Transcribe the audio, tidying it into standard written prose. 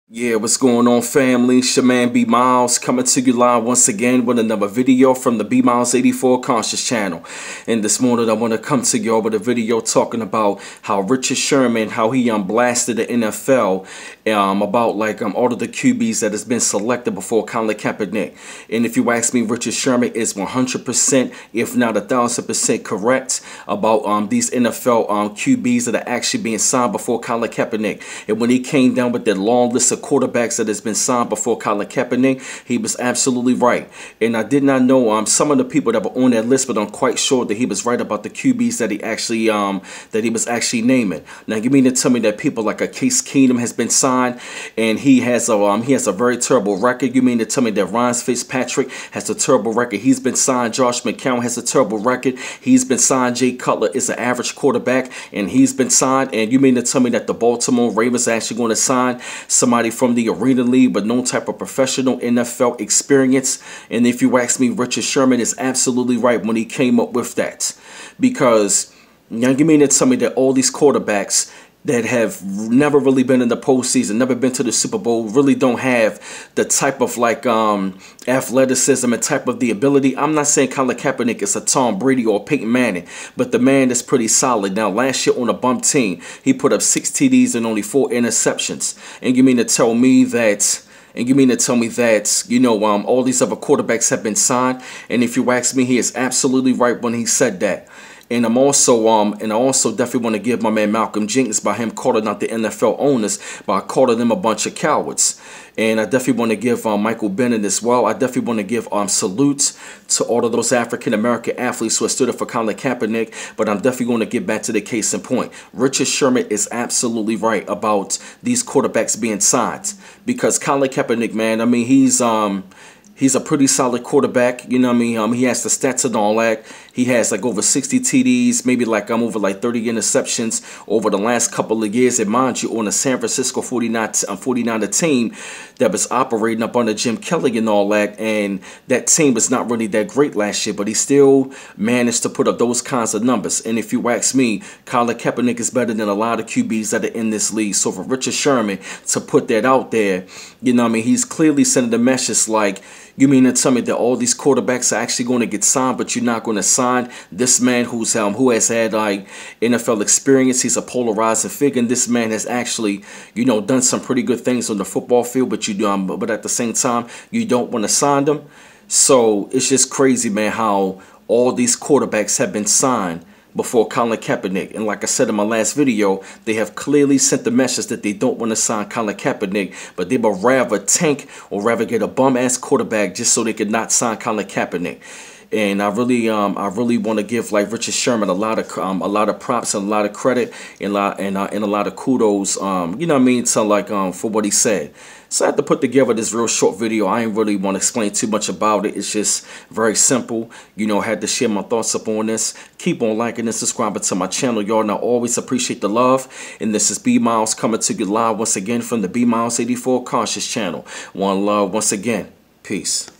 Yeah, what's going on, family? Sherman B Miles coming to you live once again with another video from the B Miles 84 Conscious channel. And this morning I want to come to you with a video talking about how Richard Sherman, how he blasted the NFL about all of the QBs that has been selected before Colin Kaepernick. And if you ask me, Richard Sherman is 100%, if not 1,000% correct about these NFL QBs that are actually being signed before Colin Kaepernick. And when he came down with that long list of quarterbacks that has been signed before Colin Kaepernick, he was absolutely right. And I did not know some of the people that were on that list, but I'm quite sure that he was right about the QBs that he was actually naming. Now, you mean to tell me that people like a Case Keenum has been signed and he has a very terrible record? You mean to tell me that Ryan Fitzpatrick has a terrible record? He's been signed. Josh McCown has a terrible record. He's been signed. Jay Cutler is an average quarterback and he's been signed. And you mean to tell me that the Baltimore Ravens are actually going to sign somebody from the Arena League but no type of professional NFL experience? And if you ask me, Richard Sherman is absolutely right when he came up with that. Because now you mean to tell me that all these quarterbacks that have never really been in the postseason, never been to the Super Bowl, really don't have the type of athleticism and type of the ability? I'm not saying Colin Kaepernick is a Tom Brady or Peyton Manning, but the man is pretty solid. Now, last year on a bum team, he put up 6 TDs and only 4 interceptions. And you mean to tell me that all these other quarterbacks have been signed? And if you ask me, he is absolutely right when he said that. And I also definitely want to give my man Malcolm Jenkins by him calling out the NFL owners by calling them a bunch of cowards. And I definitely want to give Michael Bennett as well. I definitely want to give salutes to all of those African-American athletes who have stood up for Colin Kaepernick. But I'm definitely going to get back to the case in point. Richard Sherman is absolutely right about these quarterbacks being signed. Because Colin Kaepernick, man, I mean, he's a pretty solid quarterback. You know what I mean? He has the stats and all that. He has over 60 TDs, maybe over 30 interceptions over the last couple of years. And mind you, on a San Francisco 49er team that was operating up under Jim Kelly and all that. And that team was not really that great last year, but he still managed to put up those kinds of numbers. And if you ask me, Colin Kaepernick is better than a lot of QBs that are in this league. So for Richard Sherman to put that out there, you know what I mean, he's clearly sending the message like, you mean to tell me that all these quarterbacks are actually going to get signed, but you're not going to sign this man who has had NFL experience? He's a polarizing figure, and this man has actually, done some pretty good things on the football field, but at the same time, you don't want to sign them. So it's just crazy, man, how all these quarterbacks have been signed before Colin Kaepernick. And like I said in my last video, they have clearly sent the message that they don't want to sign Colin Kaepernick, but they would rather tank or rather get a bum-ass quarterback just so they could not sign Colin Kaepernick. And I really want to give Richard Sherman a lot of props and a lot of credit and a lot of kudos, you know what I mean, to for what he said. So I had to put together this real short video. I ain't really want to explain too much about it. It's just very simple. I had to share my thoughts up on this. Keep on liking and subscribing to my channel, y'all. And I always appreciate the love. And this is B Miles coming to you live once again from the B Miles 84 Conscious channel. One love once again. Peace.